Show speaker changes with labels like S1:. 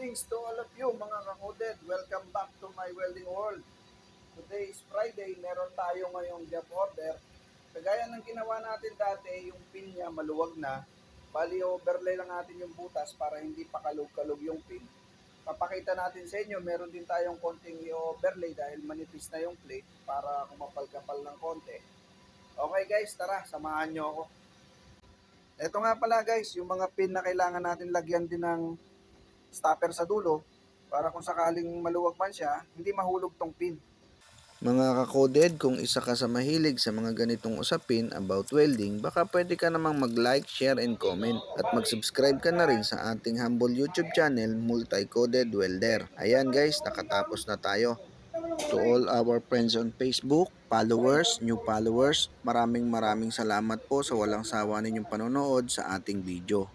S1: Greetings to all of you mga kakoded. Welcome back to my welding world. Today is Friday, meron tayo ngayong job order. Kagaya ng ginawa natin dati, yung pin niya maluwag na. Bali overlay lang natin yung butas para hindi pakalog-kalog yung pin. Papakita natin sa inyo, meron din tayong konting i-overlay dahil manipis na yung plate para kumapal-kapal ng konti. Okay guys, tara, samahan nyo ako. Ito nga pala guys, yung mga pin na kailangan natin lagyan din ng stopper sa dulo para kung sakaling maluwag man siya, hindi mahulog tong pin.
S2: Mga kakoded, kung isa ka sa mahilig sa mga ganitong usapin about welding, baka pwede ka namang mag-like, share, and comment. At mag-subscribe ka na rin sa ating humble YouTube channel, Multi-Coded Welder. Ayan guys, nakatapos na tayo. To all our friends on Facebook, followers, new followers, maraming salamat po sa walang sawa ninyong panonood sa ating video.